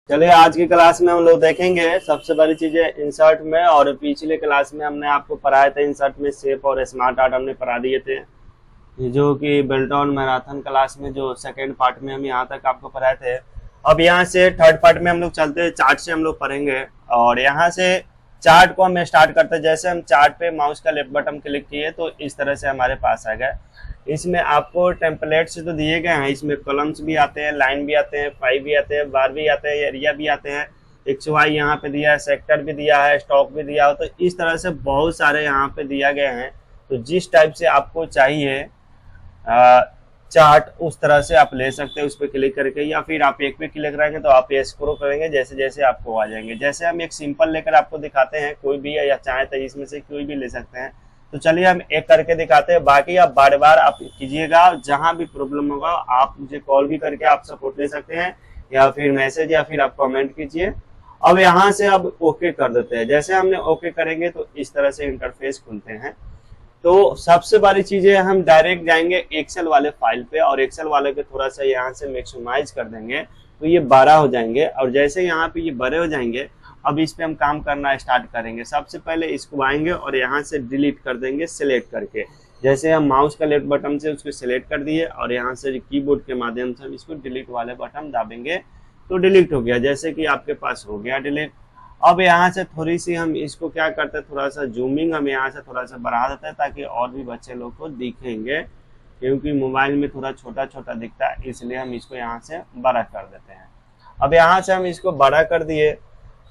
चलिए आज की क्लास में हम लोग देखेंगे सबसे बड़ी चीज है इंसर्ट में। और पिछले क्लास में हमने आपको पढ़ाया था इंसर्ट में शेप और स्मार्ट आर्ट हमने पढ़ा दिए थे, जो कि बेल्टॉन मैराथन क्लास में जो सेकेंड पार्ट में हम यहाँ तक आपको पढ़ाए थे। अब यहाँ से थर्ड पार्ट में हम लोग चलते हैं, चार्ट से हम लोग पढ़ेंगे। और यहाँ से चार्ट को हम स्टार्ट करते हैं। जैसे हम चार्ट पे माउस का लेफ्ट बटन क्लिक किए तो इस तरह से हमारे पास आ गए। इसमें आपको टेम्पलेट से तो दिए गए हैं, इसमें कॉलम्स भी आते हैं, लाइन भी आते हैं, फाइव भी आते हैं, बार भी आते हैं, एरिया भी आते हैं, एक्स वाई यहाँ पे दिया है, सेक्टर भी दिया है, स्टॉक भी दिया हो। तो इस तरह से बहुत सारे यहाँ पे दिया गए हैं। तो जिस टाइप से आपको चाहिए चार्ट उस तरह से आप ले सकते हैं उस पर क्लिक करके, या फिर आप एक पे क्लिक करेंगे तो आप ये स्क्रॉल करेंगे जैसे जैसे आपको आ जाएंगे। जैसे हम एक सिंपल लेकर आपको दिखाते हैं, कोई भी है या चाहे तो इसमें से कोई भी ले सकते हैं। तो चलिए हम एक करके दिखाते हैं, बाकी आप बार बार आप कीजिएगा। जहां भी प्रॉब्लम होगा आप मुझे कॉल भी करके आप सपोर्ट ले सकते हैं, या फिर मैसेज, या फिर आप कमेंट कीजिए। अब यहाँ से अब ओके कर देते हैं। जैसे हमने ओके करेंगे तो इस तरह से इंटरफेस खुलते हैं। तो सबसे बड़ी चीज है हम डायरेक्ट जाएंगे एक्सेल वाले फाइल पे, और एक्सेल वाले पे थोड़ा सा यहाँ से मैक्सिमाइज कर देंगे तो ये बड़ा हो जाएंगे। और जैसे यहाँ पे ये बड़े हो जाएंगे, अब इस पे हम काम करना स्टार्ट करेंगे। सबसे पहले इसको आएंगे और यहाँ से डिलीट कर देंगे सिलेक्ट करके। जैसे हम माउस का लेफ्ट बटन से उसको सिलेक्ट कर दिए और यहाँ से कीबोर्ड के माध्यम से हम इसको डिलीट वाले बटन दाबेंगे तो डिलीट हो गया। जैसे कि आपके पास हो गया डिलीट। अब यहाँ से थोड़ी सी हम इसको क्या करते हैं, थोड़ा सा जूमिंग हम यहाँ से थोड़ा सा बढ़ा देते हैं ताकि और भी बच्चे लोग को दिखेंगे, क्योंकि मोबाइल में थोड़ा छोटा छोटा दिखता है, इसलिए हम इसको यहाँ से बड़ा कर देते हैं। अब यहाँ से हम इसको बड़ा कर दिए।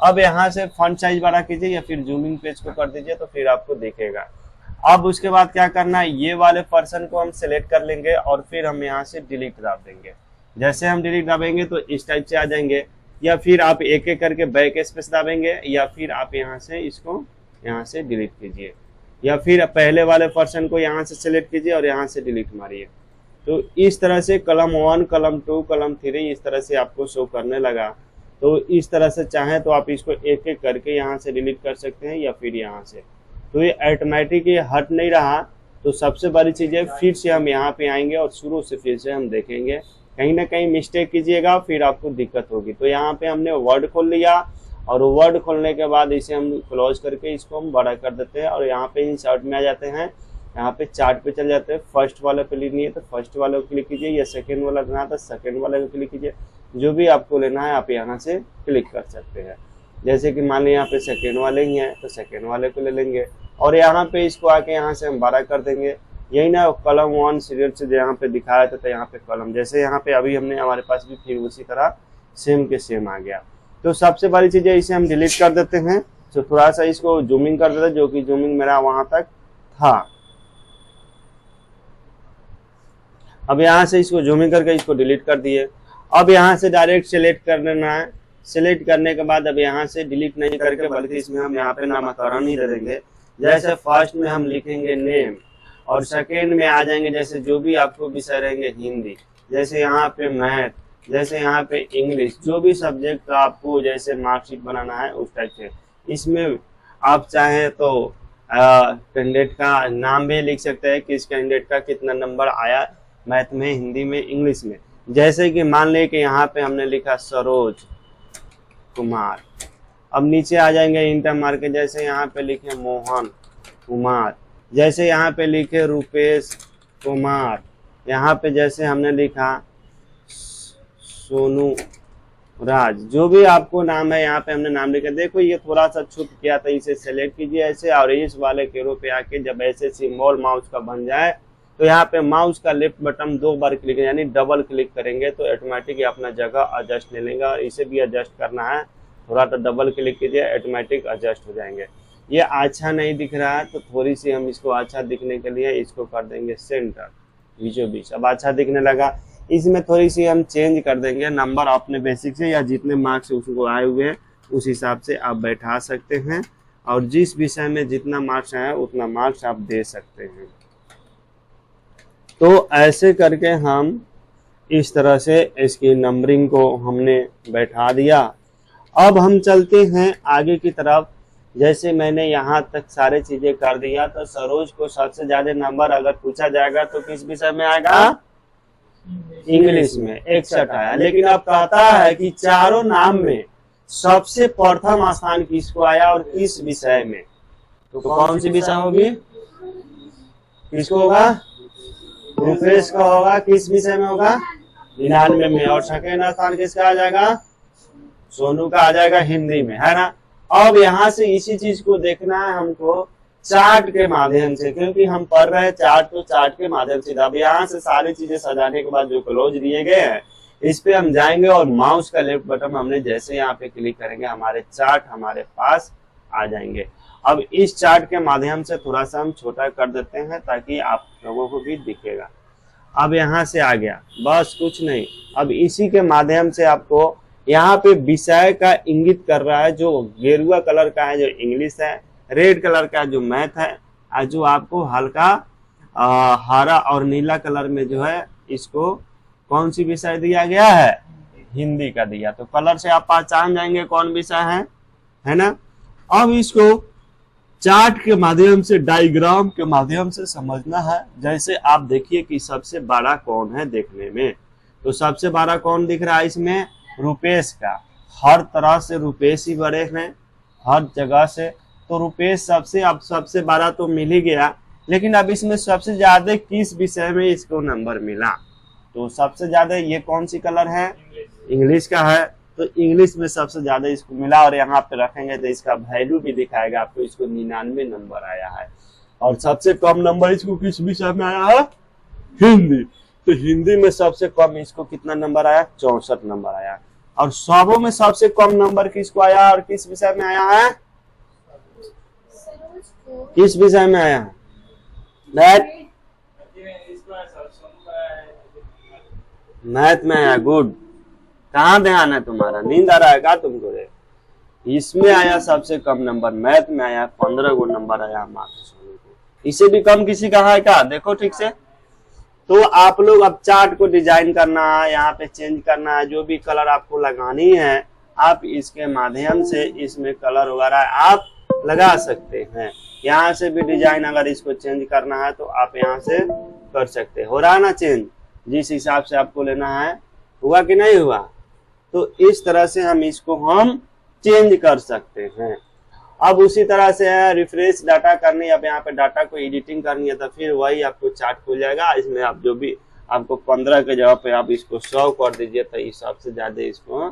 अब यहाँ से फॉन्ट साइज बड़ा कीजिए या फिर जूमिंग पेज को कर दीजिए तो फिर आपको दिखेगा। अब उसके बाद क्या करना है, ये वाले पर्सन को हम सिलेक्ट कर लेंगे और फिर हम यहाँ से डिलीट दाब देंगे। जैसे हम डिलीट दाबेंगे तो इस टाइप से आ जाएंगे, या फिर आप एक एक करके बैक स्पेस दाबेंगे, या फिर आप यहाँ से इसको यहाँ से डिलीट कीजिए, या फिर पहले वाले पर्सन को यहाँ से सिलेक्ट कीजिए और यहाँ से डिलीट मारिए। तो इस तरह से कलम 1, कलम 2, कलम 3 इस तरह से आपको शो करने लगा। तो इस तरह से चाहें तो आप इसको एक एक करके यहाँ से डिलीट कर सकते हैं, या फिर यहाँ से। तो ये ऑटोमेटिक ये हट नहीं रहा। तो सबसे बड़ी चीज़ है फिर से हम यहाँ पे आएंगे और शुरू से फिर से हम देखेंगे। कहीं ना कहीं मिस्टेक कीजिएगा फिर आपको दिक्कत होगी। तो यहाँ पे हमने वर्ड खोल लिया, और वर्ड खोलने के बाद इसे हम क्लोज करके इसको हम बड़ा कर देते हैं, और यहाँ पे इंसर्ट में आ जाते हैं। यहाँ पे चार्ट पे चल जाते हैं। फर्स्ट वाले पे लेनी है तो फर्स्ट वाले को क्लिक कीजिए, या सेकेंड वाला लेना है तो सेकेंड वाले को क्लिक कीजिए। जो भी आपको लेना है आप यहाँ से क्लिक कर सकते हैं। जैसे कि मान लीजिए यहाँ पे सेकेंड वाले ही हैं तो सेकेंड वाले को ले लेंगे, और यहाँ पे इसको आके यहाँ से हम बड़ा कर देंगे। यही ना कॉलम 1 सीरियल से यहाँ पे दिखाया था, तो यहाँ पे कॉलम जैसे यहाँ पे अभी हमने हमारे पास भी फिर उसी तरह सेम के सेम आ गया। तो सबसे बड़ी चीज है इसे हम डिलीट कर देते हैं। तो थोड़ा सा इसको जूमिंग कर देते हैं, जो कि जूमिंग मेरा वहां तक था। अब यहाँ से इसको जूमिंग करके इसको डिलीट कर दिए। अब यहाँ से डायरेक्ट सिलेक्ट कर लेना है। सिलेक्ट करने के बाद अब यहाँ से डिलीट नहीं करके बल्कि इसमें हम यहाँ पे नामकरण ही दे देंगे। जैसे फर्स्ट में हम लिखेंगे नेम, और सेकेंड में आ जाएंगे जैसे जो भी आपको विषय रहेंगे हिंदी, जैसे यहाँ पे मैथ, जैसे यहाँ पे इंग्लिश, जो भी सब्जेक्ट का आपको जैसे मार्कशीट बनाना है उस टाइप से। इसमें आप चाहें तो कैंडिडेट का नाम भी लिख सकते हैं, किस कैंडिडेट का कितना नंबर आया मैथ में, हिंदी में, इंग्लिश में। जैसे कि मान लें कि यहाँ पे हमने लिखा सरोज कुमार। अब नीचे आ जाएंगे इंटर मार के, जैसे यहाँ पे लिखे मोहन कुमार, जैसे यहाँ पे लिखे रुपेश कुमार, यहाँ पे जैसे हमने लिखा सोनू राज। जो भी आपको नाम है यहाँ पे हमने नाम लिखा। देखो ये थोड़ा सा छुप किया था, इसे सेलेक्ट कीजिए ऐसे, और इस वाले केरो पे आके जब ऐसे सिंबल माउस का बन जाए तो यहाँ पे माउस का लेफ्ट बटन 2 बार क्लिक यानी डबल क्लिक करेंगे तो ऑटोमेटिक अपना जगह एडजस्ट ले लेगा। और इसे भी एडजस्ट करना है, थोड़ा तो डबल क्लिक कीजिए, ऑटोमेटिक एडजस्ट हो जाएंगे। ये अच्छा नहीं दिख रहा है तो थोड़ी सी हम इसको अच्छा दिखने के लिए इसको कर देंगे सेंटर, बीचों बीच। अब अच्छा दिखने लगा। इसमें थोड़ी सी हम चेंज कर देंगे नंबर अपने बेसिक से, या जितने मार्क्स उसको आए हुए हैं उस हिसाब से आप बैठा सकते हैं, और जिस विषय में जितना मार्क्स आया उतना मार्क्स आप दे सकते हैं। तो ऐसे करके हम इस तरह से इसकी नंबरिंग को हमने बैठा दिया। अब हम चलते हैं आगे की तरफ। जैसे मैंने यहाँ तक सारे चीजें कर दिया, तो सरोज को सबसे ज्यादा नंबर अगर पूछा जाएगा तो किस विषय में आएगा? इंग्लिश में 61 आया। लेकिन अब कहता है कि चारों नाम में सबसे प्रथम स्थान किसको आया और किस विषय में, तो कौन सी विषय होगी, किसको होगा, रूपेश का होगा। किस विषय में होगा, 99 में। और सेकेंड स्थान किसका आ जाएगा, सोनू का आ जाएगा हिंदी में, है ना। अब यहाँ से इसी चीज को देखना है हमको चार्ट के माध्यम से, क्योंकि हम पढ़ रहे हैं चार्ट, तो चार्ट के माध्यम से। अब यहाँ से सारी चीजें सजाने के बाद जो क्लोज दिए गए हैं इस पे हम जाएंगे और माउस का लेफ्ट बटन हमने जैसे यहाँ पे क्लिक करेंगे हमारे चार्ट हमारे पास आ जाएंगे। अब इस चार्ट के माध्यम से थोड़ा सा हम छोटा कर देते हैं ताकि आप लोगों को भी दिखेगा। अब यहाँ से आ गया, बस कुछ नहीं। अब इसी के माध्यम से आपको यहाँ पे विषय का इंगित कर रहा है, जो गेरुआ कलर का है जो इंग्लिश है, रेड कलर का जो मैथ है, और जो आपको हल्का हरा और नीला कलर में जो है इसको कौन सी विषय दिया गया है, हिंदी का दिया। तो कलर से आप पहचान जाएंगे कौन विषय है ना। अब इसको चार्ट के माध्यम से, डायग्राम के माध्यम से समझना है। जैसे आप देखिए कि सबसे बड़ा कौन है देखने में, तो सबसे बड़ा कौन दिख रहा है इसमें, रुपेश का। हर तरह से रुपेश ही बड़े हैं, हर जगह से। तो रुपेश सबसे बड़ा तो मिल ही गया, लेकिन अब इसमें सबसे ज्यादा किस विषय में इसको नंबर मिला, तो सबसे ज्यादा ये कौन सी कलर है, इंग्लिश का है। तो इंग्लिश में सबसे ज्यादा इसको मिला, और यहाँ पे रखेंगे तो इसका वैल्यू भी दिखाएगा आपको, इसको 99 नंबर आया है। और सबसे कम नंबर इसको किस विषय में आया है, हिंदी। तो हिंदी में सबसे कम इसको कितना नंबर आया, 64 नंबर आया। और सबों में सबसे कम नंबर किसको आया और किस विषय में आया है, किस विषय में आया है, मैथ में आया। गुड, कहाँ ध्यान है तुम्हारा, नींद आ रहा है क्या तुमको रे। इसमें आया सबसे कम नंबर, मैथ में आया 15 गो नंबर आया मात्र सोनू को। इससे भी कम किसी का है क्या, देखो ठीक से। तो आप लोग अब चार्ट को डिजाइन करना है, यहाँ पे चेंज करना है, जो भी कलर आपको लगानी है आप इसके माध्यम से इसमें कलर वगैरह आप लगा सकते हैं। यहाँ से भी डिजाइन अगर इसको चेंज करना है तो आप यहाँ से कर सकते हैं। हो रहा है ना चेंज, जिस हिसाब से आपको लेना है, हुआ कि नहीं हुआ। तो इस तरह से हम चेंज कर सकते हैं। अब उसी तरह से है रिफ्रेश डाटा करनी, अब यहाँ पे डाटा को एडिटिंग करनी है तो फिर वही आपको चार्ट खुल जाएगा। इसमें आप जो भी आपको 15 के जगह पे आप इसको 100 कर दीजिए तो इस सबसे ज्यादा इसको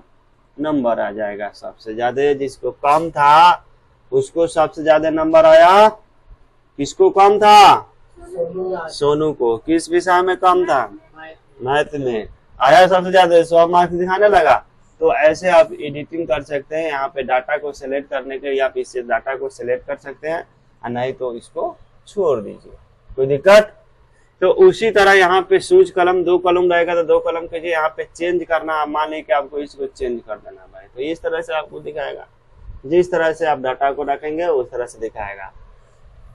नंबर आ जाएगा। सबसे ज्यादा जिसको कम था उसको सबसे ज्यादा नंबर आया, किसको कम था, सोनू को। किस विषय में कम था, मैथ में आया सबसे ज्यादा, 100 मार्क्स दिखाने लगा। तो ऐसे आप एडिटिंग कर सकते हैं। यहाँ पे डाटा को सिलेक्ट करने के लिए आप इससे डाटा को सिलेक्ट कर सकते हैं, और नहीं तो इसको छोड़ दीजिए, कोई दिक्कत। तो उसी तरह यहाँ पे सूच कलम 2 कलम रहेगा तो 2 कलम कीजिए। यहाँ पे चेंज करना, मान लीजिए कि आपको इसको चेंज कर देना भाई, तो इस तरह से आपको दिखाएगा। जिस तरह से आप डाटा को रखेंगे उस तरह से दिखाएगा।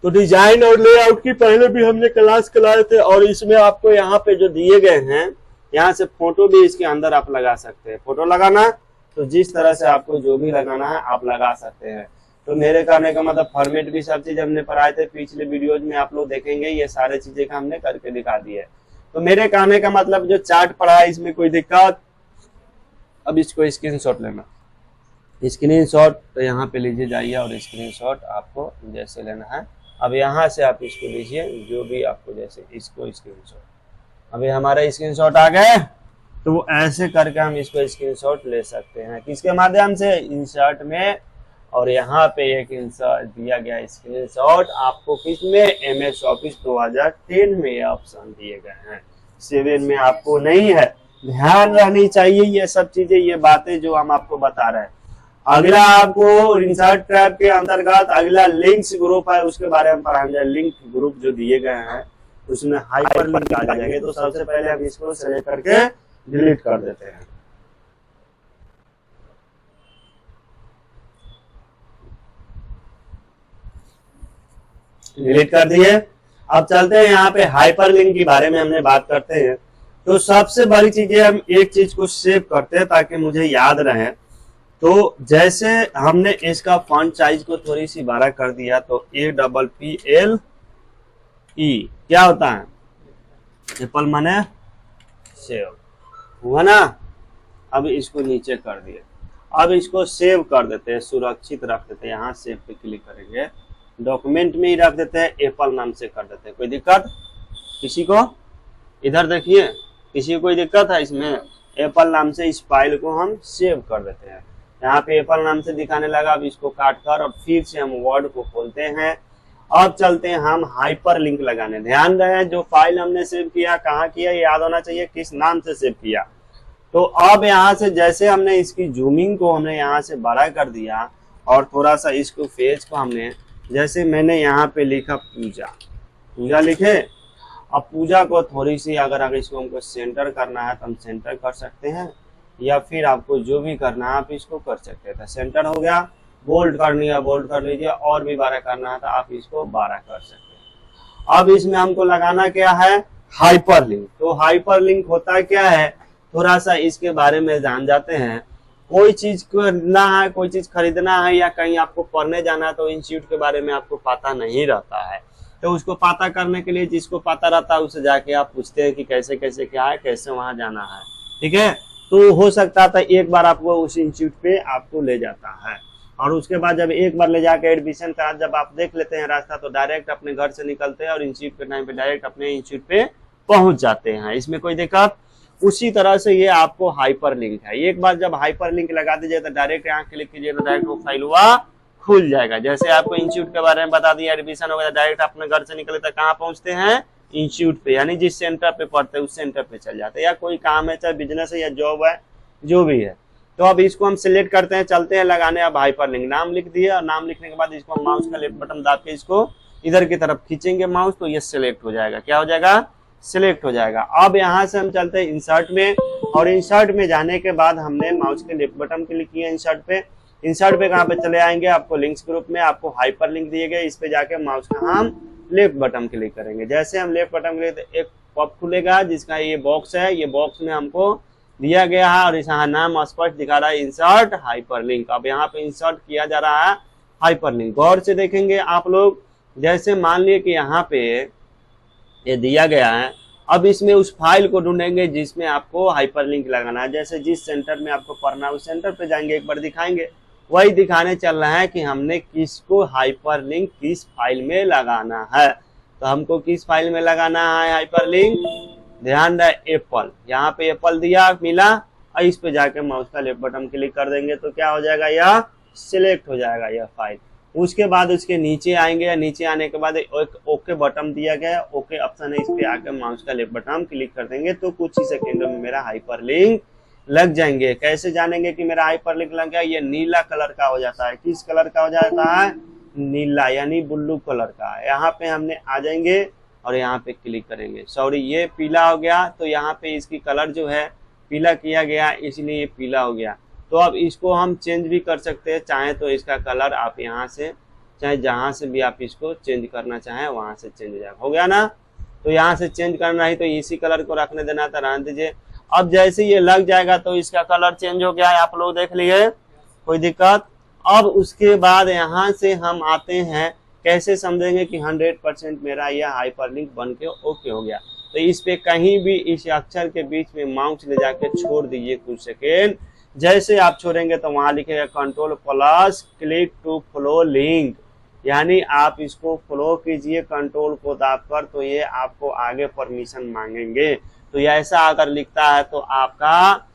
तो डिजाइन और लेआउट की पहले भी हमने क्लास कराए थे, और इसमें आपको यहाँ पे जो दिए गए हैं यहाँ से फोटो भी इसके अंदर आप लगा सकते हैं। फोटो लगाना तो जिस तरह से आपको जो भी लगाना है आप लगा सकते हैं। तो मेरे कहने का मतलब फॉर्मेट भी सब चीज हमने पढ़ाए थे पिछले वीडियोज में, आप लोग देखेंगे ये सारे चीजें का हमने करके दिखा दी है। तो मेरे कहने का मतलब जो चार्ट पढ़ा है इसमें कोई दिक्कत। अब इसको स्क्रीनशॉट लेना, स्क्रीनशॉट तो यहाँ पे लीजिए जाइए और स्क्रीनशॉट आपको जैसे लेना है। अब यहाँ से आप इसको लीजिए जो भी आपको जैसे इसको स्क्रीनशॉट। अभी हमारा स्क्रीनशॉट आ गए तो वो ऐसे करके हम इसको स्क्रीनशॉट ले सकते हैं। किसके माध्यम से, इंसर्ट में। और यहाँ पे एक इंसर्ट दिया गया स्क्रीनशॉट आपको किसमें, MS ऑफिस 2010 में ये ऑप्शन दिए गए हैं, 7 में आपको नहीं है। ध्यान रहनी चाहिए ये सब चीजें, ये बातें जो हम आपको बता रहे हैं। अगला आपको इंसर्ट टैब के अंतर्गत अगला लिंक्स ग्रुप है, उसके बारे में पढ़ाएंगे। लिंक ग्रुप जो दिए गए हैं उसमें हाइपर लिंक आ जाएंगे। तो सबसे पहले हम इसको सेलेक्ट करके डिलीट कर देते हैं। डिलीट कर दिए। अब चलते हैं यहाँ पे हाइपर लिंक के बारे में हमने बात करते हैं। तो सबसे बड़ी चीज है हम एक चीज को सेव करते हैं ताकि मुझे याद रहे। तो जैसे हमने इसका फॉन्ट साइज को थोड़ी सी बड़ा कर दिया तो APPLE क्या होता है, एप्पल माने सेव हुआ ना। अब इसको नीचे कर दिए, अब इसको सेव कर देते हैं, सुरक्षित रख देते हैं, यहाँ सेव पे क्लिक करेंगे, डॉक्यूमेंट में ही रख देते हैं, एप्पल नाम से कर देते हैं। कोई दिक्कत किसी को? इधर देखिए, किसी को कोई दिक्कत है इसमें? एप्पल नाम से इस फाइल को हम सेव कर देते हैं। यहाँ पे एप्पल नाम से दिखाने लगा। अब इसको काट कर और फिर से हम वर्ड को खोलते हैं। अब चलते हैं हम हाइपर लिंक लगाने। ध्यान रहे, जो फाइल हमने सेव किया कहाँ किया याद होना चाहिए, किस नाम से सेव किया। तो अब यहाँ से जैसे हमने इसकी जूमिंग को हमने यहाँ से बड़ा कर दिया और थोड़ा सा इसको पेज को हमने, जैसे मैंने यहाँ पे लिखा पूजा, पूजा लिखे। अब पूजा को थोड़ी सी अगर इसको हमको सेंटर करना है तो हम सेंटर कर सकते हैं, या फिर आपको जो भी करना है आप इसको कर सकते हैं। सेंटर हो गया, बोल्ड करनी है बोल्ड कर लीजिए, और भी 12 करना है तो आप इसको 12 कर सकते हैं। अब इसमें हमको लगाना क्या है, हाइपर लिंक। तो हाइपर लिंक होता क्या है, थोड़ा सा इसके बारे में जान जाते हैं। कोई चीज खरीदना है, कोई चीज खरीदना है, या कहीं आपको पढ़ने जाना है, तो इंस्टीट्यूट के बारे में आपको पता नहीं रहता है, तो उसको पता करने के लिए जिसको पता रहता है उससे जाके आप पूछते हैं कि कैसे कैसे क्या है, कैसे वहां जाना है। ठीक है, तो हो सकता था एक बार आपको उस इंस्टीट्यूट पे आपको ले जाता है, और उसके बाद जब एक बार ले जाके एडमिशन का जब आप देख लेते हैं रास्ता, तो डायरेक्ट अपने घर से निकलते हैं और इंस्टीट्यूट के टाइम पे डायरेक्ट अपने इंस्टीट्यूट पे पहुंच जाते हैं। इसमें कोई दिक्कत? उसी तरह से ये आपको हाइपर लिंक है। एक बार जब हाइपर लिंक लगा दीजिए तो डायरेक्ट यहाँ क्लिक कीजिए तो डायरेक्ट वो फाइल हुआ खुल जाएगा। जैसे आपको इंस्टीट्यूट के बारे में बता दिया, एडमिशन हो गया, डायरेक्ट अपने घर से निकले तो कहाँ पहुंचते हैं, इंस्टीट्यूट पे, यानी जिस सेंटर पे पढ़ते हैं उस सेंटर पे चल जाते हैं। या कोई काम है, चाहे बिजनेस है या जॉब है, जो भी है। तो अब इसको हम सिलेक्ट करते हैं, चलते हैं लगाने। अब हाइपर लिंक नाम लिख दिया, और नाम लिखने के बाद इसको हम माउस का लेफ्ट बटन दाब के इसको इधर की तरफ खींचेंगे माउस, तो ये सिलेक्ट हो जाएगा। क्या हो जाएगा, सिलेक्ट हो जाएगा। अब यहाँ से हम चलते हैं इंसर्ट में, और इंसर्ट में जाने के बाद हमने माउस के लेफ्ट बटन क्लिक किया इंसर्ट पे। इंसर्ट पे कहाँ पे चले आएंगे, आपको लिंक्स ग्रुप में आपको हाइपर लिंक दिए गए, इस पे जाके माउस का हम लेफ्ट बटन क्लिक करेंगे। जैसे हम लेफ्ट बटन क्लिक, एक पॉप खुलेगा जिसका ये बॉक्स है, ये बॉक्स में हमको दिया गया है और यहाँ नाम स्पष्ट दिखा रहा है, इंसर्ट हाइपर लिंक। अब यहाँ पे इंसर्ट किया जा रहा है हाइपर लिंक। गौर से देखेंगे आप लोग, जैसे मान लिए कि यहाँ पे ये दिया गया है, अब इसमें उस फाइल को ढूंढेंगे जिसमें आपको हाइपर लिंक लगाना है। जैसे जिस सेंटर में आपको पढ़ना है उस सेंटर पे जाएंगे, एक बार दिखाएंगे, वही दिखाने चल रहा है कि हमने किसको हाइपर लिंक किस फाइल में लगाना है। तो हमको किस फाइल में लगाना है हाइपर लिंक, ध्यान रहे, एप्पल। यहाँ पे एप्पल दिया मिला, और इस पे जाके माउस का लेफ्ट बटन क्लिक कर देंगे तो क्या हो जाएगा, यह सिलेक्ट हो जाएगा यह फाइल। उसके बाद उसके नीचे आएंगे, नीचे आने के बाद एक ओके बटन दिया गया, ओके ऑप्शन है, इस पे आकर माउस का लेफ्ट बटन क्लिक कर देंगे तो कुछ ही सेकेंडों में मेरा हाइपर लिंक लग जाएंगे। कैसे जानेंगे कि मेरा हाइपर लिंक लग गया, ये नीला कलर का हो जाता है। किस कलर का हो जाता है, नीला, यानी ब्लू कलर का। यहाँ पे हमने आ जाएंगे और यहाँ पे क्लिक करेंगे। सॉरी, ये पीला हो गया, तो यहाँ पे इसकी कलर जो है पीला किया गया, इसलिए ये पीला हो गया। तो अब इसको हम चेंज भी कर सकते हैं, चाहे तो इसका कलर आप यहाँ से, चाहे जहाँ से भी आप इसको चेंज करना चाहें वहां से चेंज हो जाएगा। हो गया ना, तो यहाँ से चेंज करना है तो इसी कलर को रखने देना था, रहने दीजिए। अब जैसे ये लग जाएगा तो इसका कलर चेंज हो गया है, आप लोग देख लिए, कोई दिक्कत? अब उसके बाद यहाँ से हम आते हैं, कैसे समझेंगे कि 100% मेरा यह हाइपर लिंक बन के ओके हो गया। तो इस पे कहीं भी इस अक्षर के बीच में माउस ले जाके छोड़ दीजिए कुछ सेकेंड। जैसे आप छोड़ेंगे तो वहां लिखेगा control plus click to flow link, यानी आप इसको फ्लो कीजिए कंट्रोल को दाबकर, तो ये आपको आगे परमिशन मांगेंगे। तो ये ऐसा अगर लिखता है तो आपका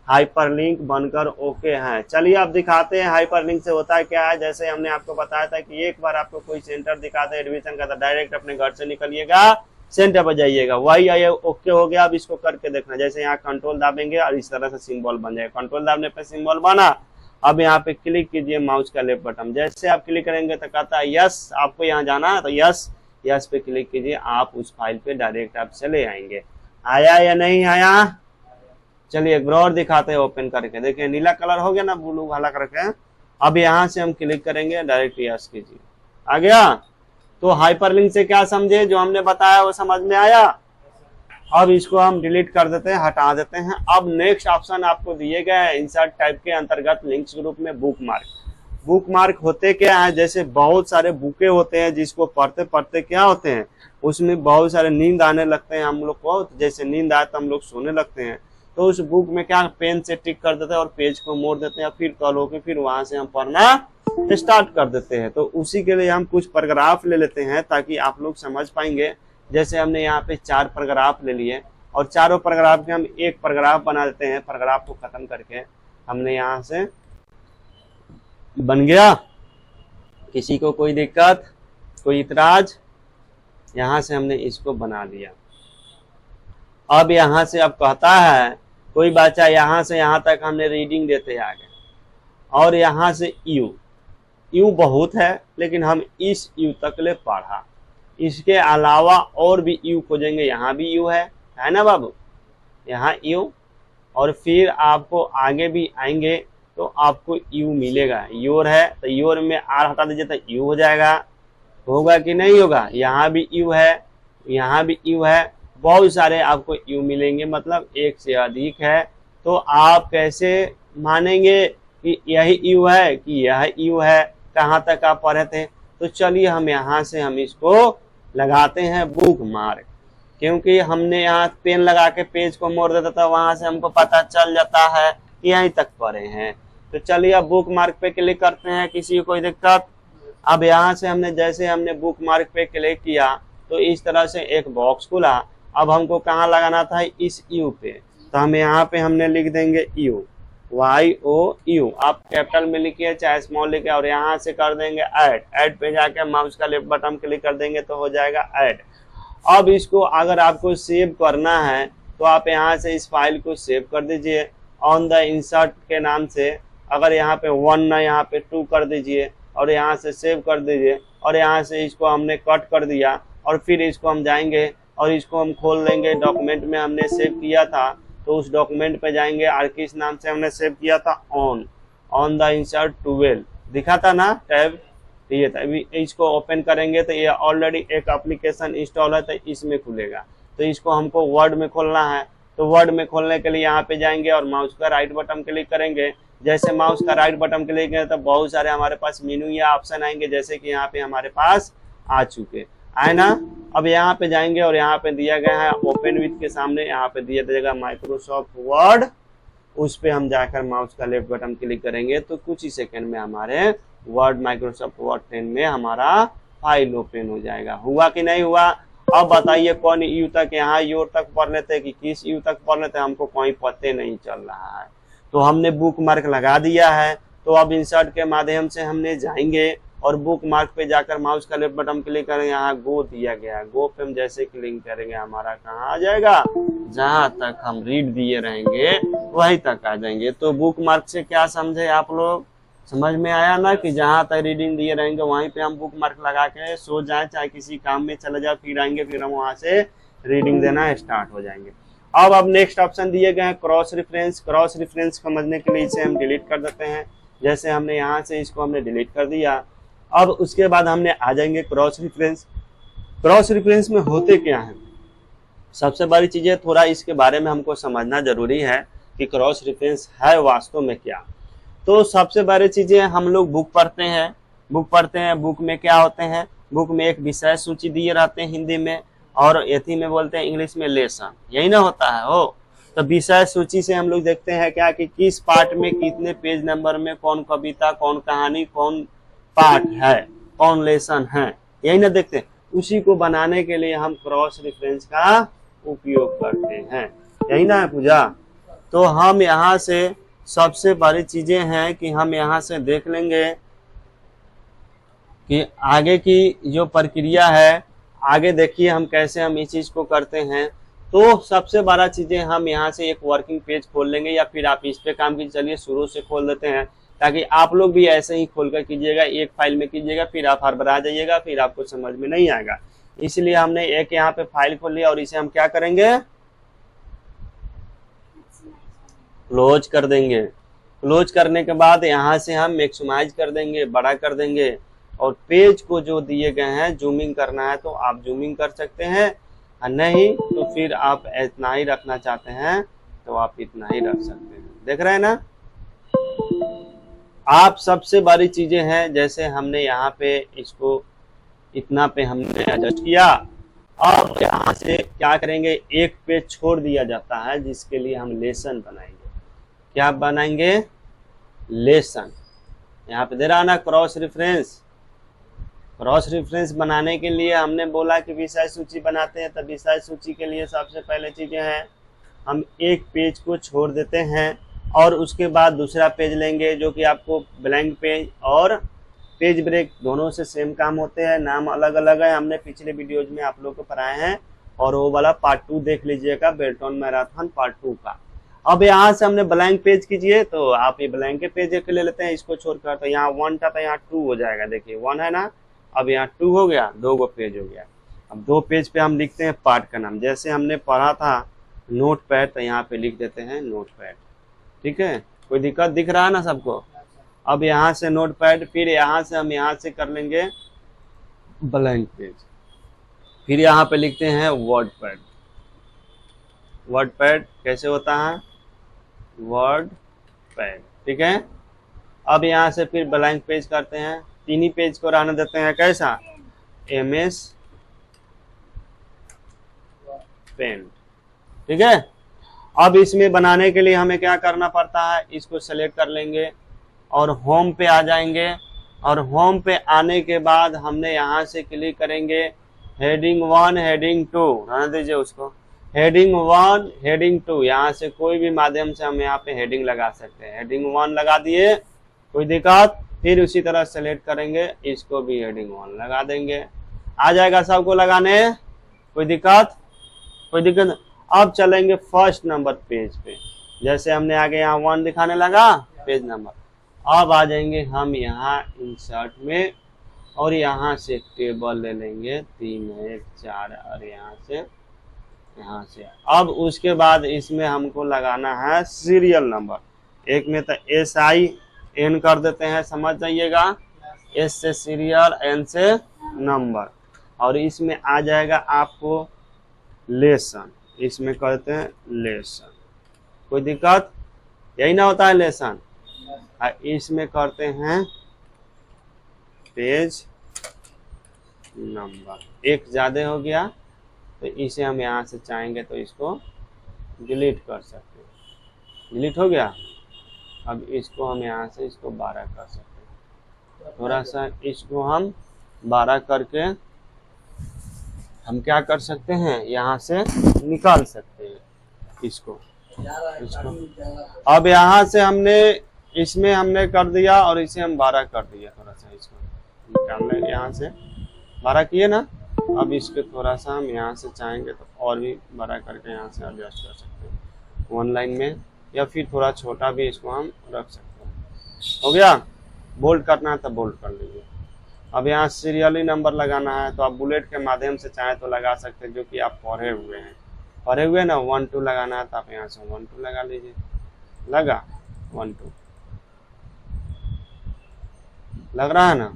हाइपर लिंक बनकर ओके है। चलिए अब दिखाते हैं हाइपर लिंक से होता है क्या है। जैसे हमने आपको बताया था कि एक बार आपको कोई सेंटर दिखाता है एडमिशन का, तो डायरेक्ट अपने घर से निकलिएगा, सेंटर पर जाइएगा, वही आइए ओके हो गया। अब इसको करके देखना, जैसे यहाँ कंट्रोल दाबेंगे और इस तरह से सिंबल बन जाएगा। कंट्रोल दाबने पे सिंबल बना, अब यहाँ पे क्लिक कीजिए माउस का लेफ्ट बटन। जैसे आप क्लिक करेंगे तो कहता है यस, आपको यहाँ जाना है, तो यस यस पे क्लिक कीजिए, आप उस फाइल पे डायरेक्ट आप चले आएंगे। आया या नहीं आया? चलिए एक बार और दिखाते हैं ओपन करके, देखिए नीला कलर हो गया ना, ब्लू वाला करके। अब यहाँ से हम क्लिक करेंगे, डायरेक्ट यस कीजिए, आ गया। तो हाइपरलिंक से क्या समझे, जो हमने बताया वो समझ में आया। अब इसको हम डिलीट कर देते हैं, हटा देते हैं। अब नेक्स्ट ऑप्शन आपको दिए गए हैं इंसर्ट टाइप के अंतर्गत लिंक्स ग्रुप में बुक मार्क। बुक मार्क होते क्या है, जैसे बहुत सारे बुके होते हैं जिसको पढ़ते पढ़ते क्या होते हैं, उसमें बहुत सारे नींद आने लगते हैं हम लोग को, जैसे नींद आए तो हम लोग सोने लगते हैं, तो उस बुक में क्या पेन से टिक कर देते हैं और पेज को मोड़ देते हैं, फिर कल होके फिर वहां से हम पढ़ना स्टार्ट कर देते हैं। तो उसी के लिए हम कुछ पैराग्राफ ले लेते हैं ताकि आप लोग समझ पाएंगे। जैसे हमने यहाँ पे 4 पैराग्राफ ले लिए और चारों पैराग्राफ के हम एक पैराग्राफ बना देते हैं, पैराग्राफ को खत्म करके हमने यहाँ से बन गया। किसी को कोई दिक्कत, कोई इतराज? यहां से हमने इसको बना दिया। अब यहां से अब कहता है कोई बच्चा यहां से यहां तक हमने रीडिंग देते आगे, और यहां से यू बहुत है लेकिन हम इस यू तक ले पढ़ा, इसके अलावा और भी यू खोजेंगे, यहाँ भी यू है ना बाबू, यहाँ यू, और फिर आपको आगे भी आएंगे तो आपको यू मिलेगा। योर है तो योर में आर हटा दीजिए तो यू हो जाएगा, होगा कि नहीं होगा? यहाँ भी यू है, यहाँ भी यू है, बहुत सारे आपको यू मिलेंगे, मतलब एक से अधिक है। तो आप कैसे मानेंगे कि यही यू है कि यह यू है? कहाँ तक आप पढ़े थे? तो चलिए हम यहाँ से हम इसको लगाते हैं बुक मार्क, क्योंकि हमने यहाँ पेन लगा के पेज को मोड़ देता था, वहां से हमको पता चल जाता है कि यहीं तक पढ़े हैं। तो चलिए अब बुक मार्क पे क्लिक करते हैं। किसी को कोई दिक्कत? अब यहाँ से हमने जैसे हमने बुक मार्क पे क्लिक किया तो इस तरह से एक बॉक्स खुला। अब हमको कहाँ लगाना था? इस यू पे। तो हम यहाँ पे हमने लिख देंगे यू, YOU। आप कैपिटल में लिखिए चाहे स्मॉल लिखिए, और यहाँ से कर देंगे ऐड पे जाके माउस का लेफ्ट बटन क्लिक कर देंगे तो हो जाएगा ऐड। अब इसको अगर आपको सेव करना है तो आप यहाँ से इस फाइल को सेव कर दीजिए ऑन द इंसर्ट के नाम से। अगर यहाँ पे 1 ना यहाँ पे 2 कर दीजिए और यहाँ से सेव कर दीजिए, और यहाँ से इसको हमने कट कर दिया, और फिर इसको हम जाएंगे और इसको हम खोल लेंगे। डॉक्यूमेंट में हमने सेव किया था तो उस डॉक्यूमेंट पे जाएंगे और किस नाम से हमने सेव किया था? ऑन द इंसर्ट 12 दिखा था ना टैब, ये था। अभी इसको ओपन करेंगे तो ये ऑलरेडी एक एप्लीकेशन इंस्टॉल है तो इसमें खुलेगा। तो इसको हमको वर्ड में खोलना है, तो वर्ड में खोलने के लिए यहाँ पे जाएंगे और माउस का राइट बटन क्लिक करेंगे। जैसे माउस का राइट बटन क्लिक करें तो बहुत सारे हमारे पास मेनू या ऑप्शन आएंगे, जैसे कि यहाँ पे हमारे पास आ चुके आए ना। अब यहाँ पे जाएंगे और यहाँ पे दिया गया है ओपन विथ के सामने यहाँ पे दिया जाएगा माइक्रोसॉफ्ट वर्ड, उस पे हम जाकर माउस का लेफ्ट बटन क्लिक करेंगे तो कुछ ही सेकंड में हमारे वर्ड माइक्रोसॉफ्ट वर्ड 10 में हमारा फाइल ओपन हो जाएगा। हुआ कि नहीं हुआ? अब बताइए कौन यू तक, यहाँ योर तक पढ़ लेते कि किस यू तक पढ़ लेते, हमको कोई पते नहीं चल रहा है। तो हमने बुक मार्क लगा दिया है। तो अब इंसर्ट के माध्यम से हमने जाएंगे और बुक मार्क पे जाकर माउस का लेफ्ट बटन क्लिक करेंगे, यहाँ गो दिया गया है, गो पे हम जैसे क्लिक करेंगे हमारा कहाँ आ जाएगा? जहां तक हम रीड दिए रहेंगे वहीं तक आ जाएंगे। तो बुक मार्क से क्या समझे आप लोग? समझ में आया ना कि जहां तक रीडिंग दिए रहेंगे वहीं पे हम बुक मार्क लगा के सो जाए, चाहे किसी काम में चले जाए, फिर आएंगे फिर हम वहां से रीडिंग देना स्टार्ट हो जाएंगे। अब नेक्स्ट ऑप्शन दिए गए हैं क्रॉस रेफरेंस। क्रॉस रेफरेंस समझने के लिए इसे हम डिलीट कर देते हैं। जैसे हमने यहाँ से इसको हमने डिलीट कर दिया। अब उसके बाद हमने आ जाएंगे क्रॉस रेफरेंस। क्रॉस रेफरेंस में होते क्या है? सबसे बड़ी चीज है, थोड़ा इसके बारे में हमको समझना जरूरी है कि क्रॉस रेफरेंस है वास्तव में क्या। तो सबसे बड़ी चीजें, हम लोग बुक पढ़ते हैं, बुक में क्या होते हैं? बुक में एक विषय सूची दिए रहते हैं हिंदी में, और एथी में बोलते हैं इंग्लिश में लेसन, यही ना होता है हो। तो विषय सूची से हम लोग देखते हैं क्या कि किस पार्ट में कितने पेज नंबर में कौन कविता, कौन कहानी, कौन पार्ट है, कौन लेसन है, यही ना देखते हैं। उसी को बनाने के लिए हम क्रॉस रेफरेंस का उपयोग करते हैं, यही ना है पूजा। तो हम यहाँ से सबसे बड़ी चीजें हैं कि हम यहाँ से देख लेंगे कि आगे की जो प्रक्रिया है, आगे देखिए हम कैसे हम इस चीज को करते हैं। तो सबसे बड़ा चीजें हम यहाँ से एक वर्किंग पेज खोल लेंगे, या फिर आप इस पे काम कीजिए। चलिए शुरू से खोल देते हैं ताकि आप लोग भी ऐसे ही खोल कर कीजिएगा, एक फाइल में कीजिएगा, फिर आप हड़बड़ा जाइएगा, फिर आपको समझ में नहीं आएगा। इसलिए हमने एक यहाँ पे फाइल खोल लिया और इसे हम क्या करेंगे? क्लोज कर देंगे। क्लोज करने के बाद यहाँ से हम मैक्सिमाइज कर देंगे, बड़ा कर देंगे, और पेज को जो दिए गए हैं जूमिंग करना है तो आप जूमिंग कर सकते हैं, और नहीं तो फिर आप इतना ही रखना चाहते हैं तो आप इतना ही रख सकते हैं। देख रहे हैं ना? आप सबसे बड़ी चीजें हैं, जैसे हमने यहाँ पे इसको इतना पे हमने एडजस्ट किया। अब यहाँ से क्या करेंगे, एक पेज छोड़ दिया जाता है जिसके लिए हम लेसन बनाएंगे। क्या बनाएंगे, लेसन। यहाँ पे दे रहा ना क्रॉस रेफरेंस। क्रॉस रेफरेंस बनाने के लिए हमने बोला कि विषय सूची बनाते हैं, तो विषय सूची के लिए सबसे पहले चीजें हैं, हम एक पेज को छोड़ देते हैं और उसके बाद दूसरा पेज लेंगे जो कि आपको ब्लैंक पेज और पेज ब्रेक दोनों से सेम काम होते हैं, नाम अलग अलग है, हमने पिछले वीडियोज में आप लोग को पढ़ाए हैं। और वो वाला पार्ट 2 देख लीजिएगा, बेल्टॉन मैराथन पार्ट 2 का। अब यहाँ से हमने ब्लैंक पेज कीजिए, तो आप ये ब्लैंक के पेज के ले लेते हैं इसको छोड़कर, तो यहाँ 1 था तो यहाँ 2 हो जाएगा। देखिए 1 है ना, अब यहाँ 2 हो गया, 2 गो पेज हो गया। अब 2 पेज पे हम लिखते हैं पार्ट का नाम, जैसे हमने पढ़ा था नोट पैड, तो यहाँ पे लिख देते हैं नोट पैड। ठीक है, कोई दिक्कत दिख रहा है ना सबको। अब यहाँ से नोट पैड, फिर यहाँ से हम यहाँ से कर लेंगे ब्लैंक पेज, फिर यहाँ पे लिखते हैं वर्ड पैड। वर्ड पैड कैसे होता है, वर्ड पैड। ठीक है, अब यहाँ से फिर ब्लैंक पेज करते हैं, 3 ही पेज को रहने देते हैं। कैसा, MS पेंट। ठीक है, अब इसमें बनाने के लिए हमें क्या करना पड़ता है, इसको सेलेक्ट कर लेंगे और होम पे आ जाएंगे। और होम पे आने के बाद हमने यहाँ से क्लिक करेंगे हेडिंग 1 हेडिंग 2, रहने दीजिए उसको, हेडिंग 1 हेडिंग 2, यहाँ से कोई भी माध्यम से हम यहाँ पे हेडिंग लगा सकते हैं। हेडिंग 1 लगा दिए, कोई दिक्कत, फिर उसी तरह सेलेक्ट करेंगे, इसको भी हेडिंग 1 लगा देंगे, आ जाएगा सबको लगाने, कोई दिक्कत, कोई दिक्कत। अब चलेंगे फर्स्ट नंबर पेज पे, जैसे हमने आगे यहाँ 1 दिखाने लगा पेज नंबर। अब आ जाएंगे हम यहाँ इंसर्ट में और यहाँ से टेबल ले लेंगे 3 1 4 और यहाँ से। अब उसके बाद इसमें हमको लगाना है सीरियल नंबर। एक में तो SIN कर देते हैं, समझ जाइएगा, S से सीरियल, N से नंबर, और इसमें आ जाएगा आपको लेसन, इसमें करते हैं लेसन, कोई दिक्कत, यही ना होता है लेसन। इसमें करते हैं पेज नंबर, एक ज्यादा हो गया तो इसे हम यहाँ से चाहेंगे तो इसको डिलीट कर सकते हैं, डिलीट हो गया। अब इसको हम यहाँ से इसको 12 कर सकते हैं, थोड़ा सा इसको हम 12 करके हम क्या कर सकते हैं, यहाँ से निकाल सकते हैं इसको। अब यहाँ से हमने इसमें हमने कर दिया और इसे हम 12 कर दिया, थोड़ा सा इसको निकाल लें, यहाँ से 12 किए ना। अब इसके थोड़ा सा हम यहाँ से चाहेंगे तो और भी 12 करके यहाँ से एडजस्ट कर सकते हैं ऑनलाइन में, या फिर थोड़ा छोटा भी इसको हम रख सकते हैं। हो गया, बोल्ड करना है तो बोल्ड कर लीजिए। अब यहाँ सीरियली नंबर लगाना है तो आप बुलेट के माध्यम से चाहें तो लगा सकते हैं, जो कि आप पढ़े हुए ना, 1 2 लगाना है तो आप यहाँ से 1 2 लगा लीजिए, लगा 1 2 लग रहा है ना।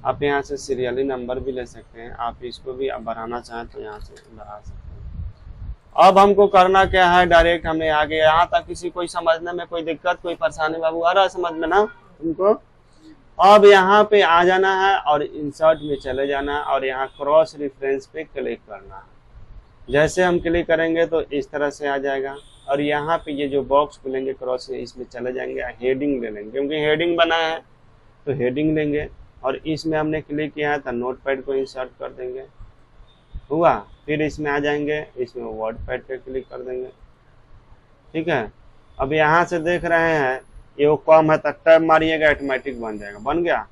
आप यहाँ से सीरियली नंबर भी ले सकते हैं, आप इसको भी आप बढ़ाना चाहें तो यहाँ से बढ़ा सकते हैं। अब हमको करना क्या है, डायरेक्ट हमने आगे यहाँ तक किसी कोई समझने में कोई दिक्कत कोई परेशानी बाबू आ रहा है समझ में ना तुमको। अब यहाँ पे आ जाना है और इंसर्ट में चले जाना है और यहाँ क्रॉस रेफरेंस पे क्लिक करना है। जैसे हम क्लिक करेंगे तो इस तरह से आ जाएगा और यहाँ पे ये जो बॉक्स खुलेंगे क्रॉस, इसमें चले जाएंगे, हेडिंग ले लेंगे क्योंकि हेडिंग बना है तो हेडिंग लेंगे। और इसमें हमने क्लिक किया है तो नोटपैड को इंसर्ट कर देंगे, हुआ। फिर इसमें आ जाएंगे, इसमें वर्ड पैड पे क्लिक कर देंगे, ठीक है। अब यहाँ से देख रहे हैं ये वो कम है तो टैब मारिएगा, ऑटोमेटिक बन जाएगा, बन गया।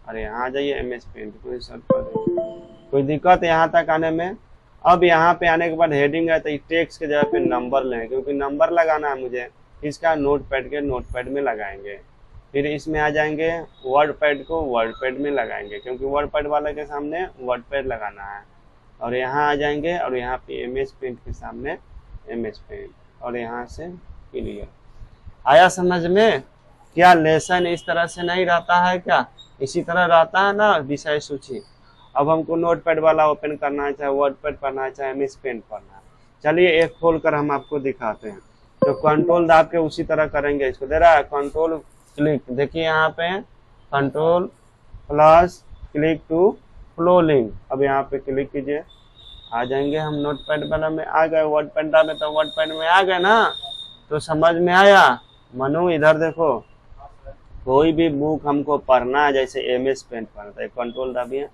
अरे यहाँ आ जाइए, MS पेंट को इंसर्ट कर देंगे, कोई दिक्कत है यहाँ तक आने में। अब यहाँ पे आने के बाद हेडिंग है तो टेक्स्ट के जगह पे नंबर लें, क्योंकि नंबर लगाना है मुझे, इसका नोटपैड के नोटपैड में लगाएंगे। फिर इसमें आ जाएंगे वर्ड पैड को वर्ड पैड में लगाएंगे, क्योंकि वर्ड पैड वाले के सामने वर्ड पैड लगाना है। और यहाँ आ जाएंगे और यहाँ पे MS पेंट के सामने MS पेंट, और यहाँ से क्लियर। आया समझ में? क्या लेसन इस तरह से नहीं रहता है क्या? इसी तरह रहता है ना विषय सूची। अब हमको नोटपैड वाला ओपन करना है, चाहे वर्ड पैड पढ़ना है, चाहे MS पेंट पढ़ना है। चलिए एक खोल कर हम आपको दिखाते हैं। तो कंट्रोल दाब के उसी तरह करेंगे, इसको दे रहा है कंट्रोल क्लिक, देखिए यहाँ पे control plus click to flow link. अब यहाँ पे क्लिक कीजिए, आ जाएंगे हम नोटपैड वाला में आ गए, वर्ड पैड में, तो वर्ड पैड में आ गए ना, तो समझ में आया। मनु इधर देखो, कोई भी बुक हमको पढ़ना है, जैसे MS पेंट पढ़ता है, कंट्रोल दबिए,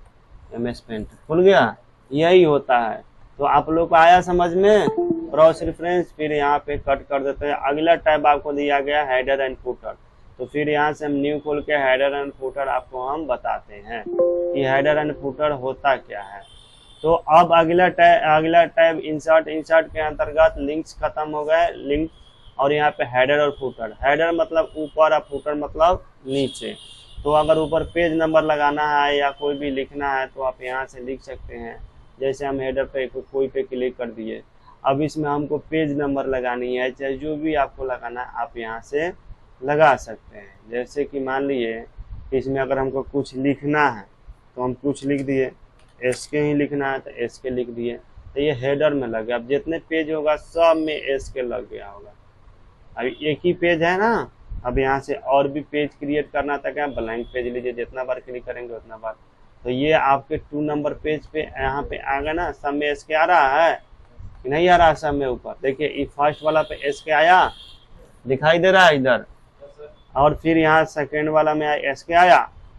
MS पेंट खुल गया, यही होता है। तो आप लोग को आया समझ में, क्रॉस रेफरेंस, फिर यहाँ पे कट कर देते हैं। अगला टैब आपको दिया गया हेडर एंड फुटर, तो फिर यहाँ से हम न्यू खोल के हेडर एंड फुटर आपको हम बताते हैं कि हेडर एंड फुटर होता क्या है। तो अब अगला टैब इंसर्ट के अंतर्गत लिंक्स खत्म हो गए, लिंक, और यहाँ पे हेडर और फुटर। हेडर मतलब ऊपर और फुटर मतलब नीचे। तो अगर ऊपर पेज नंबर लगाना है या कोई भी लिखना है तो आप यहाँ से लिख सकते हैं। जैसे हम हेडर पे कोई पे क्लिक कर दिए, अब इसमें हमको पेज नंबर लगानी है, चाहे जो भी आपको लगाना है आप यहाँ से लगा सकते हैं। जैसे कि मान लिए इसमें अगर हमको कुछ लिखना है तो हम कुछ लिख दिए, SK ही लिखना है तो SK लिख दिए, तो ये हेडर में लग गया। अब जितने पेज होगा सब में SK लग गया होगा। अब एक ही पेज है ना, अब यहाँ से और भी पेज क्रिएट करना था, क्या ब्लैंक पेज लीजिए, जितना बार क्लिक करेंगे उतना बार। तो ये आपके 2 नंबर पेज पे यहाँ पे आ गया ना, सब में SK आ रहा है कि नहीं आ रहा है? सब में ऊपर देखिए, ये फर्स्ट वाला पे SK आया, दिखाई दे रहा है इधर, और फिर यहाँ सेकेंड वाला में SK आया।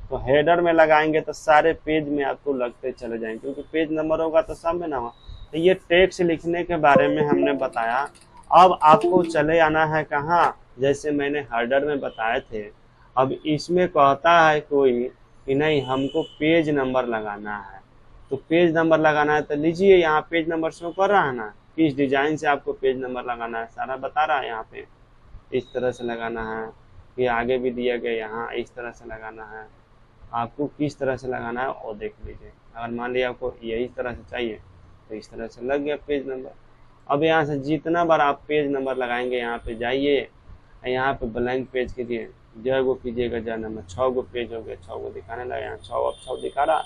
तो हेडर में लगाएंगे तो सारे पेज में आपको लगते चले जाएंगे, क्योंकि पेज नंबर होगा तो सब में ना हो। तो ये टेक्स्ट लिखने के बारे में हमने बताया। अब आपको चले आना है कहाँ, जैसे मैंने हेडर में बताए थे। अब इसमें कहता है कोई कि नहीं हमको पेज नंबर लगाना है, तो पेज नंबर लगाना है तो लीजिए, यहाँ पेज नंबर शो कर रहा है ना, किस डिजाइन से आपको पेज नंबर लगाना है सारा बता रहा है। यहाँ पे इस तरह से लगाना है, ये आगे भी दिया गया, यहाँ इस तरह से लगाना है, आपको किस तरह से लगाना है वो देख लीजिए। अगर मान लिया आपको यही तरह से चाहिए तो इस तरह से लग गया पेज नंबर। अब यहाँ से जितना बार आप पेज नंबर लगाएंगे, यहाँ पे जाइए, यहाँ पे ब्लैंक पेज कीजिए, जय गो कीजिएगा, जय नंबर 6 गो पेज हो गए, 6 गो दिखाने लगा, यहाँ 6 दिखा रहा।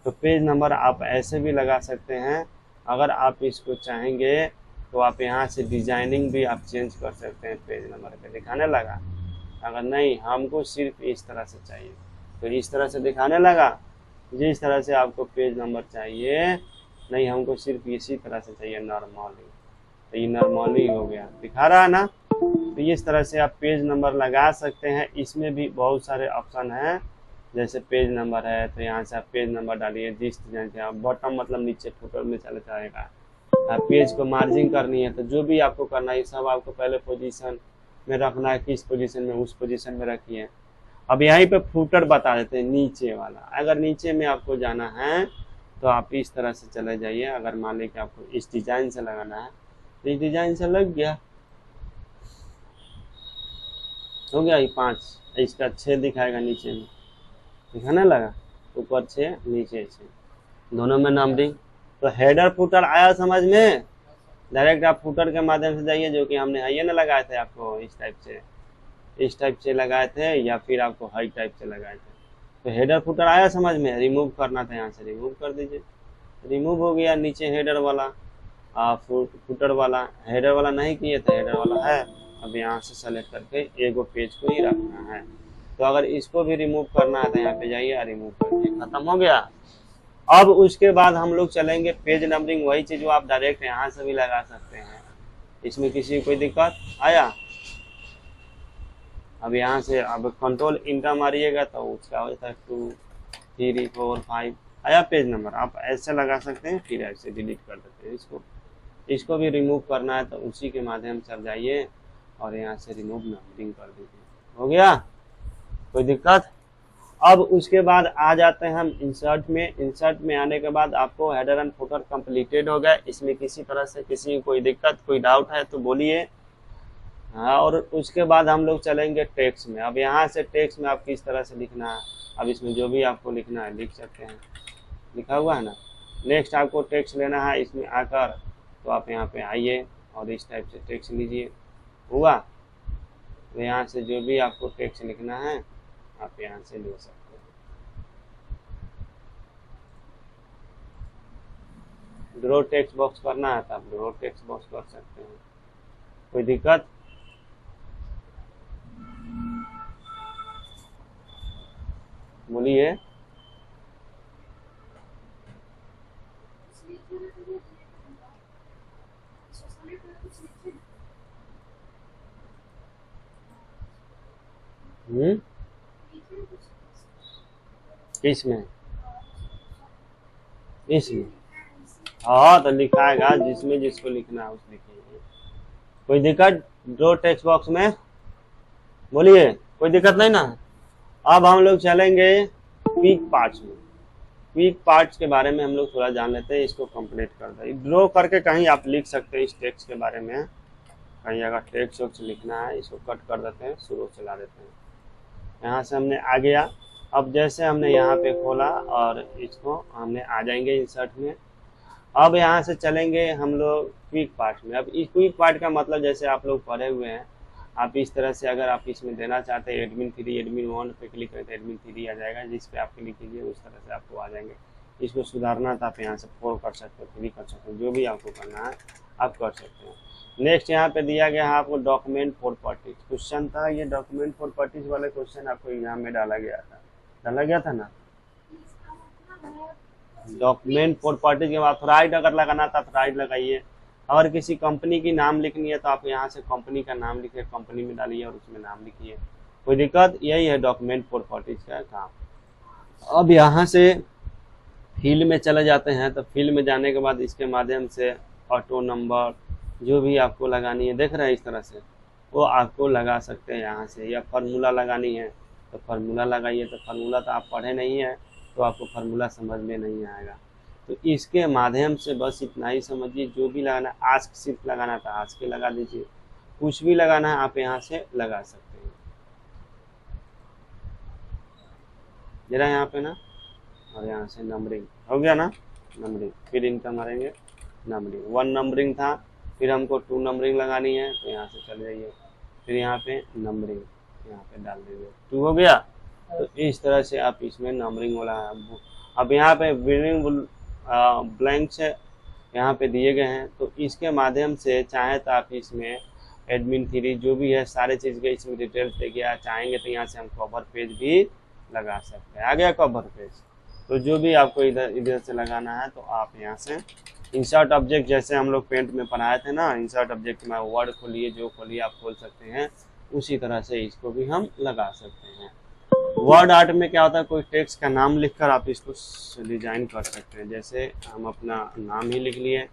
तो पेज नंबर आप ऐसे भी लगा सकते हैं। अगर आप इसको चाहेंगे तो आप यहाँ से डिजाइनिंग भी आप चेंज कर सकते हैं, पेज नंबर पे दिखाने लगा। अगर नहीं हमको सिर्फ इस तरह से चाहिए तो इस तरह से दिखाने लगा, जिस तरह से आपको पेज नंबर चाहिए, नहीं हमको सिर्फ इसी तरह से चाहिए नॉर्मली, तो ये नॉर्मली हो गया, दिखा रहा है ना। तो इस तरह से आप पेज नंबर लगा सकते हैं। इसमें भी बहुत सारे ऑप्शन हैं, जैसे पेज नंबर है तो यहाँ से आप पेज नंबर डालिए, जिस डिजाइन से आप बॉटम मतलब नीचे फुटर में चले जाएगा। पेज को मार्जिंग करनी है तो जो भी आपको करना है सब आपको पहले पोजीशन में रखना है, किस पोजीशन में, उस पोजीशन में रखिए। अब यहीं पे फुटर बता देते हैं नीचे वाला। अगर नीचे में आपको जाना है तो आप इस तरह से चले जाइए। अगर मान लीजिए कि आपको इस डिजाइन से लगाना है तो इस डिजाइन से लग गया, हो गया। ये 5, इसका 6 दिखाएगा नीचे में, दिखाने लगा, ऊपर 6 नीचे 6, दोनों में नंबरिंग। तो हेडर फुटर आया समझ में। डायरेक्ट आप फुटर के माध्यम से जाइए, जो कि हमने ये ना लगाए थे आपको इस टाइप से लगाए थे, या फिर आपको हाई टाइप से लगाए थे। तो हेडर फुटर आया समझ में। रिमूव करना था, यहाँ से रिमूव कर दीजिए, रिमूव हो गया। नीचे हेडर वाला, फुटर वाला, हेडर वाला नहीं किए तो हेडर वाला है। अब यहाँ से सेलेक्ट करके एगो पेज को ही रखना है। तो अगर इसको भी रिमूव करना है तो यहाँ पे जाइए, रिमूव करके खत्म हो गया। अब उसके बाद हम लोग चलेंगे पेज नंबरिंग, वही चीज जो आप डायरेक्ट यहाँ से भी लगा सकते हैं। इसमें किसी कोई दिक्कत आया? अब यहाँ से अब कंट्रोल इनका मारिएगा तो उसका हो जाता है 2 3 4 5 आया पेज नंबर। आप ऐसे लगा सकते हैं, फिर ऐसे डिलीट कर देते हैं। इसको भी रिमूव करना है तो उसी के माध्यम से जाइए और यहाँ से रिमूव नंबरिंग कर दीजिए, हो गया, कोई दिक्कत? अब उसके बाद आ जाते हैं हम इंसर्ट में। इंसर्ट में आने के बाद आपको हेडर एंड फुटर कंप्लीटेड हो गया। इसमें किसी तरह से किसी कोई दिक्कत कोई डाउट है तो बोलिए। हाँ, और उसके बाद हम लोग चलेंगे टेक्स्ट में। अब यहाँ से टेक्स्ट में आप किस तरह से लिखना है, अब इसमें जो भी आपको लिखना है लिख सकते हैं, लिखा हुआ है ना। नेक्स्ट आपको टेक्स्ट लेना है, इसमें आकर तो आप यहाँ पे आइए और इस टाइप से टेक्स्ट लीजिए, हुआ। तो यहाँ से जो भी आपको टेक्स्ट लिखना है आप यहाँ से लिख सकते हैं। ड्रॉ टेक्स्ट बॉक्स करना है तो आप ड्रॉ टेक्स्ट बॉक्स कर सकते हैं, कोई दिक्कत? बोलिए। किसमें? इसमें? हाँ तो लिखाएगा, जिसमें जिसको लिखना है उस लिखेंगे। कोई दिक्कत जो टेक्स्ट बॉक्स में? बोलिए, कोई दिक्कत नहीं ना। अब हम लोग चलेंगे क्विक पार्ट्स में। क्विक पार्ट्स के बारे में हम लोग थोड़ा जान लेते हैं, इसको कंप्लीट कर दें। ड्रॉ करके कहीं आप लिख सकते हैं इस टेक्स्ट के बारे में, कहीं अगर टेक्स्ट वक्स लिखना है इसको कट कर देते हैं, शुरू चला देते हैं। यहाँ से हमने आ गया। अब जैसे हमने यहाँ पे खोला और इसको हमने आ जाएंगे इंसर्ट में। अब यहाँ से चलेंगे हम लोग क्विक पार्ट में। अब इस क्विक पार्ट का मतलब जैसे आप लोग पढ़े हुए हैं, आप इस तरह से अगर आप इसमें देना चाहते हैं एडमिन 3 एडमिन 1 पे क्लिक करें तो एडमिन 3 आ जाएगा, जिस पे आप क्लिक कीजिए उस तरह से आपको आ जाएंगे। इसको सुधारना तो आप यहाँ से 4 कर सकते हो, 3 कर सकते हो, जो भी आपको करना है आप कर सकते हैं। नेक्स्ट यहाँ पे दिया गया है आपको डॉक्यूमेंट प्रॉपर्टीज। क्वेश्चन था ये डॉक्यूमेंट प्रॉपर्टीज वाले क्वेश्चन आपको एग्जाम में डाला गया था ना। डॉक्यूमेंट प्रॉपर्टीज के बाद ऑथराइज्ड अगर लगाना था ऑथराइज्ड लगाइए। अगर किसी कंपनी की नाम लिखनी है तो आप यहाँ से कंपनी का नाम लिखिए, कंपनी में डालिए और उसमें नाम लिखिए, कोई दिक्कत। यही है डॉक्यूमेंट प्रॉपर्टीज का काम। अब यहाँ से फील्ड में चले जाते हैं, तो फील्ड में जाने के बाद इसके माध्यम से ऑटो नंबर जो भी आपको लगानी है, देख रहे हैं इस तरह से, वो आपको लगा सकते हैं यहाँ से। या फार्मूला लगानी है तो फार्मूला लगाइए। तो फार्मूला तो आप पढ़े नहीं है तो आपको फार्मूला समझ में नहीं आएगा। तो इसके माध्यम से बस इतना ही समझिए, जो भी लगाना, आस्क सिर्फ लगाना था आस्क के लगा दीजिए, कुछ भी लगाना है आप यहाँ से लगा सकते हैं। जरा यहाँ पे ना, और यहाँ से नंबरिंग हो गया ना, नंबरिंग, फिर इनका मारेंगे नंबरिंग। 1 नंबरिंग था, फिर हमको 2 नंबरिंग लगानी है तो यहाँ से चले जाइए, फिर यहाँ पे नंबरिंग यहाँ पे डाल दीजिए, 2 हो गया। तो इस तरह से आप इसमें नंबरिंग वाला है। अब यहाँ पे विलिंग ब्लैंक्स यहाँ पे दिए गए हैं, तो इसके माध्यम से चाहे तो आप इसमें एडमिन 3 जो भी है सारे चीज़ के इसमें डिटेल्स दे गया, चाहेंगे तो यहाँ से हम कवर पेज भी लगा सकते हैं। आ गया कवर पेज। तो जो भी आपको इधर से लगाना है तो आप यहाँ से इंसर्ट ऑब्जेक्ट, जैसे हम लोग पेंट में पढ़ाए थे ना, इंसर्ट ऑब्जेक्ट में वर्ड खोलिए, जो खोलिए आप खोल सकते हैं, उसी तरह से इसको भी हम लगा सकते हैं। वर्ड आर्ट में क्या होता है, कोई टेक्स्ट का नाम लिखकर आप इसको डिजाइन कर सकते हैं। जैसे हम अपना नाम ही लिख लिए,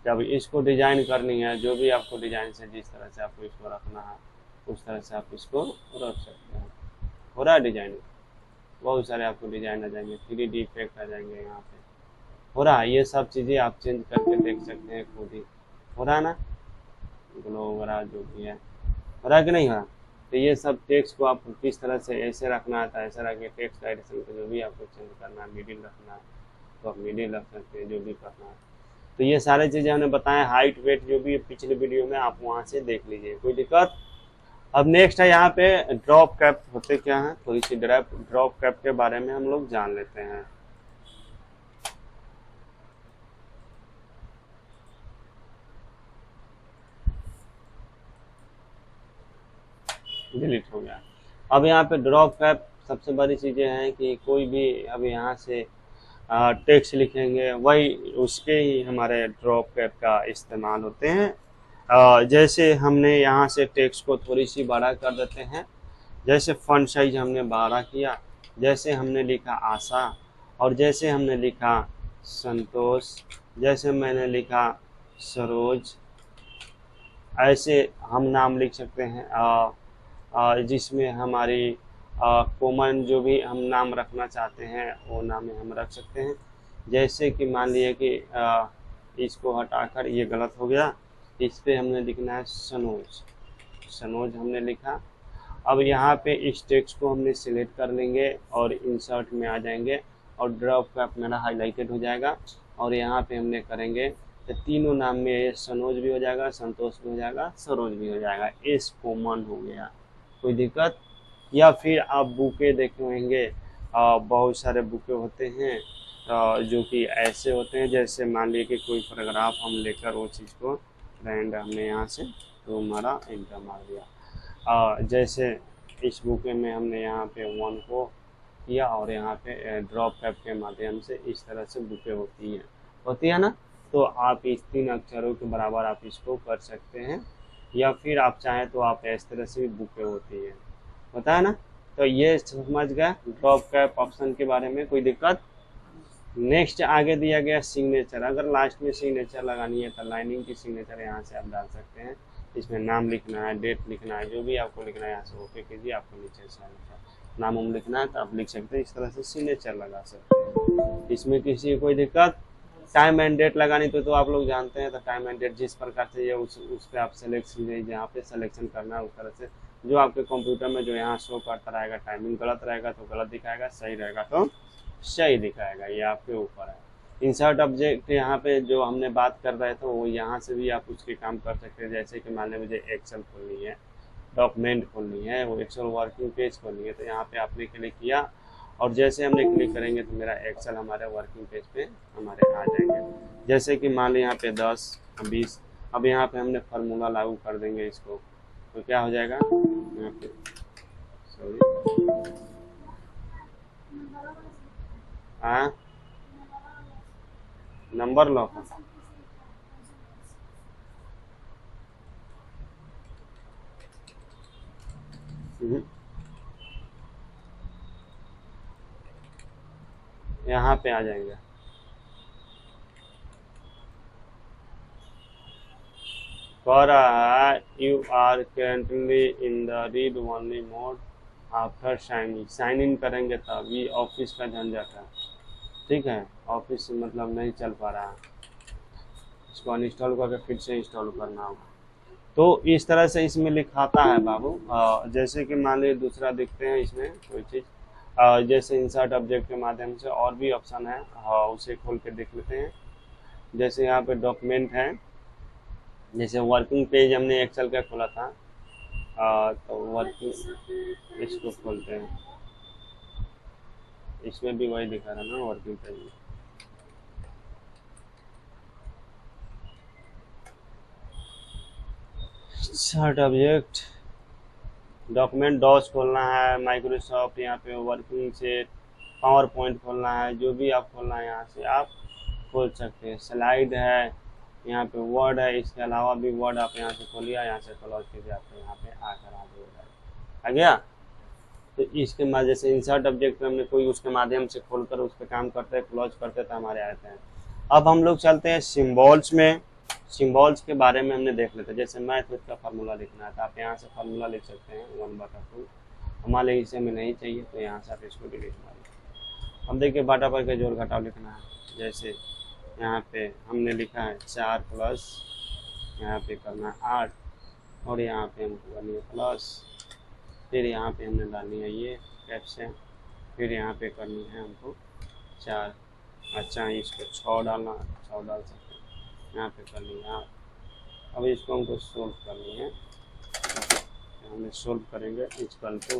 जब इसको डिजाइन करनी है, जो भी आपको डिजाइन से जिस तरह से आपको इसको रखना है उस तरह से आप इसको रख सकते हैं। हो रहा है डिजाइन, बहुत सारे आपको डिजाइन आ जाएंगे, 3D इफेक्ट आ जाएंगे यहाँ पे, हो रहा है। ये सब चीज़ें आप चेंज करके देख सकते हैं खुद ही। हो रहा है ना, ग्लो वगैरह जो भी है, हो रहा है कि नहीं हो रहा। तो ये सब टेक्स्ट को आप किस तरह से ऐसे रखना है ऐसे रखिए, टेक्स्ट डायरेक्शन को जो भी आपको चेंज करना है, मिडिल रखना है तो आप मिडिल रख सकते हैं, जो भी करना है। तो ये सारी चीज़ें हमने बताया, हाइट वेट जो भी पिछले वीडियो में आप वहाँ से देख लीजिए, कोई दिक्कत। अब नेक्स्ट है यहाँ पे ड्रॉप कैप होते क्या हैं, थोड़ी सी ड्रॉप कैप के बारे में हम लोग जान लेते हैं। डिलीट हो गया। अब यहाँ पे ड्रॉप कैप सबसे बड़ी चीज़ें हैं कि कोई भी अब यहाँ से टेक्स्ट लिखेंगे वही उसके ही हमारे ड्रॉप कैप का इस्तेमाल होते हैं। जैसे हमने यहाँ से टेक्स्ट को थोड़ी सी बड़ा कर देते हैं, जैसे फॉन्ट साइज हमने बड़ा किया, जैसे हमने लिखा आशा, और जैसे हमने लिखा संतोष, जैसे मैंने लिखा सरोज, ऐसे हम नाम लिख सकते हैं। जिसमें हमारी कॉमन जो भी हम नाम रखना चाहते हैं वो नाम हम रख सकते हैं। जैसे कि मान लिया कि इसको हटाकर ये गलत हो गया, इस पे हमने लिखना है सनोज, सनोज हमने लिखा। अब यहाँ पे इस टेक्स्ट को हमने सिलेक्ट कर लेंगे और इंसर्ट में आ जाएंगे और ड्रॉप कैप मेरा हाईलाइटेड हो जाएगा, और यहाँ पे हमने करेंगे तो तीनों नाम में सनोज भी हो जाएगा, संतोष भी हो जाएगा, सरोज भी हो जाएगा, एस कॉमन हो गया, कोई दिक्कत। या फिर आप बुके देखे होंगे, बहुत सारे बुके होते हैं जो कि ऐसे होते हैं, जैसे मान लीजिए कि कोई पैराग्राफ हम लेकर वो चीज़ को रैंड हमने यहाँ से तो हमारा एंटर मार दिया। जैसे इस बुके में हमने यहाँ पे 1 को किया और यहाँ पे ड्रॉप कैप के माध्यम से इस तरह से बुकें होती है ना। तो आप इस 3 अक्षरों के बराबर आप इसको कर सकते हैं, या फिर आप चाहें तो आप इस तरह से भी बुकें होती है, होता है ना। तो ये समझ गए ड्रॉप कैप ऑप्शन के बारे में, कोई दिक्कत। नेक्स्ट आगे दिया गया सिग्नेचर। अगर लास्ट में सिग्नेचर लगानी है तो लाइनिंग की सिग्नेचर यहाँ से आप डाल सकते हैं। इसमें नाम लिखना है, डेट लिखना है, जो भी आपको लिखना है यहाँ से ओके कीजिए। आपको नीचे से नाम उम लिखना है तो आप लिख सकते हैं, इस तरह से सिग्नेचर लगा सकते हैं। इसमें किसी कोई दिक्कत। टाइम एंड डेट लगानी तो आप लोग जानते हैं, तो टाइम एंड डेट जिस प्रकार से ये उस पर आप सेलेक्ट कीजिए, जहाँ पे सिलेक्शन करना है उस तरह से। जो आपके कंप्यूटर में जो यहाँ शो करता रहेगा, टाइमिंग गलत रहेगा तो गलत दिखाएगा, सही रहेगा तो सही दिखाएगा, ये आपके ऊपर है। इंसर्ट ऑब्जेक्ट यहाँ पे जो हमने बात कर रहे थे वो यहाँ से भी आप उसके काम कर सकते हैं। जैसे कि मान लें मुझे एक्सेल खोलनी है, डॉक्यूमेंट खोलनी है, वो एक्सेल वर्किंग पेज खोलनी है, तो यहाँ पे आपने क्लिक किया और जैसे हमने क्लिक करेंगे तो मेरा एक्सेल हमारे वर्किंग पेज पे हमारे आ जाएंगे। जैसे कि मान लें यहाँ पे 10 20, अब यहाँ पे हमने फार्मूला लागू कर देंगे इसको, तो क्या हो जाएगा यहाँ पे, सॉरी हाँ नंबर लॉक, यहाँ पे आ जाएंगे। कह रहा है you are currently in the read only mode after sign in करेंगे तब। ये ऑफिस का झंझट है, ठीक है, ऑफिस से मतलब नहीं चल पा रहा है, इसको अनइंस्टॉल करके फिर से इंस्टॉल करना होगा। तो इस तरह से इसमें लिखाता है बाबू। जैसे कि मान लीजिए दूसरा देखते हैं इसमें कोई चीज़, जैसे इंसर्ट ऑब्जेक्ट के माध्यम से और भी ऑप्शन है, उसे खोल के देख लेते हैं। जैसे यहाँ पे डॉक्यूमेंट है, जैसे वर्किंग पेज हमने एक्सेल का खोला था, तो वर्किंग इसको खोलते हैं, इसमें भी वही दिखा रहा ना वर्किंग पेज में। इंसर्ट ऑब्जेक्ट डॉक्यूमेंट डॉस खोलना है, माइक्रोसॉफ्ट यहाँ पे वर्किंग से पावर पॉइंट खोलना है, जो भी आप खोलना है यहाँ से आप खोल सकते हैं। स्लाइड है, यहाँ पे वर्ड है, इसके अलावा भी वर्ड आप यहाँ से खोलिए, यहाँ से क्लोज कीजिए, आपको यहाँ पे आकर आ गया। तो इसके बाद जैसे इंसर्ट ऑब्जेक्ट में हमने कोई उसके माध्यम से खोलकर उस पर काम करते हैं, क्लोज करते तो हमारे आते हैं। अब हम लोग चलते हैं सिम्बॉल्स में। सिम्बॉल्स के बारे में हमने देख लेते हैं। जैसे मैथ का फार्मूला लिखना है तो आप यहाँ से फार्मूला लिख सकते हैं 1/2। हमारे इसे में नहीं चाहिए तो यहाँ से आप इसको डिलीट मारिए। अब देखिए बाटा पर के जोड़ घटाव लिखना है। जैसे यहाँ पे हमने लिखा है 4 प्लस यहाँ पे करना है 8 और यहाँ पे हमको करनी है प्लस, फिर यहाँ पे हमने डालनी है ये कैप्शन, फिर यहाँ पे करनी है हमको 4। अच्छा इसको 6 डालना, 6 डाल सकते हैं, यहाँ पे करनी है 8। अब इसको हमको सोल्व करनी है, हमने सोल्व करेंगे इक्वल टू,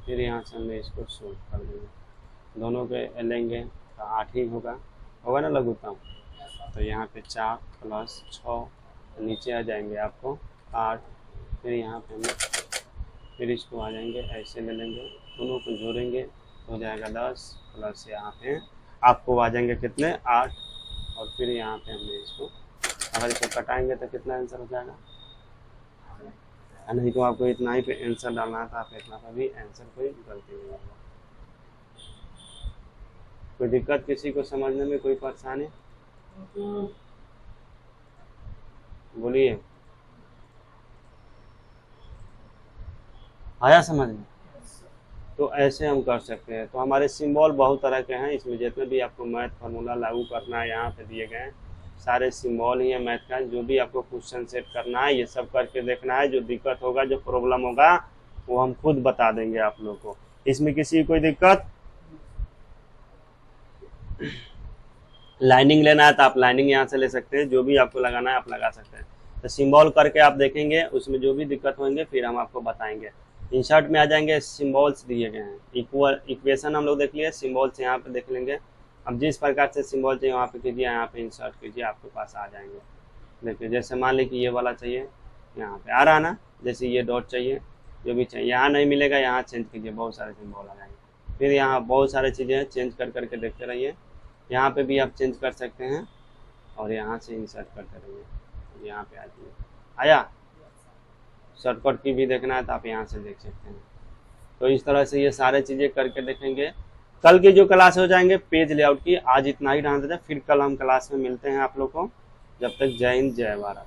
फिर यहाँ से हमने इसको सोल्व कर देंगे, दोनों के लेंगे तो 8 ही होगा ना लघुत्तम। तो यहाँ पे 4 प्लस 6 नीचे आ जाएंगे आपको 8, फिर यहाँ पे हमें फिर इसको आ जाएंगे ऐसे ले लेंगे, दोनों को जोड़ेंगे हो जाएगा 10 प्लस यहाँ पे आपको आ जाएंगे कितने 8, और फिर यहाँ पे हमने इसको अगर इसको कटाएंगे तो कितना आंसर हो जाएगा, नहीं तो आपको इतना ही पे आंसर डालना था, आप इतना पर भी आंसर कोई गलती नहीं होगा। कोई दिक्कत किसी को समझने में, कोई परेशानी बोलिए, आया समझ में? तो ऐसे हम कर सकते हैं। तो हमारे सिंबल बहुत तरह के हैं, इसमें जितने भी आपको मैथ फार्मूला लागू करना है यहाँ पे दिए गए हैं सारे सिंबल ही है मैथ का। जो भी आपको क्वेश्चन सेट करना है ये सब करके देखना है, जो दिक्कत होगा जो प्रॉब्लम होगा वो हम खुद बता देंगे आप लोग को। इसमें किसी कोई दिक्कत, लाइनिंग लेना है तो आप लाइनिंग यहाँ से ले सकते हैं, जो भी आपको लगाना है आप लगा सकते हैं। तो सिंबल करके आप देखेंगे, उसमें जो भी दिक्कत होंगे फिर हम आपको बताएंगे। इंसर्ट में आ जाएंगे, सिंबल्स दिए गए हैं, इक्वेशन हम लोग देख लिए, सिंबल्स यहाँ पे देख लेंगे। अब जिस प्रकार से सिंबल चाहिए वहाँ पे कीजिए, यहाँ पे इंसर्ट कीजिए, आपके पास आ जाएंगे। देखिए जैसे मान लीजिए ये वाला चाहिए, यहाँ पे आ रहा ना, जैसे ये डॉट चाहिए, जो भी चाहिए यहाँ नहीं मिलेगा यहाँ चेंज कीजिए, बहुत सारे सिंबल आ जाएंगे। फिर यहाँ बहुत सारी चीज़ें हैं, चेंज कर करके देखते रहिए। यहाँ पे भी आप चेंज कर सकते हैं और यहाँ से इंसर्ट करते रहिए। यहाँ पे आ जाइए, आया। शॉर्टकट की भी देखना है तो आप यहाँ से देख सकते हैं। तो इस तरह से ये सारे चीज़ें करके देखेंगे। कल की जो क्लास हो जाएंगे पेज लेआउट की, आज इतना ही रहने देते हैं, फिर कल हम क्लास में मिलते हैं आप लोग को। जब तक जय हिंद जय भारत।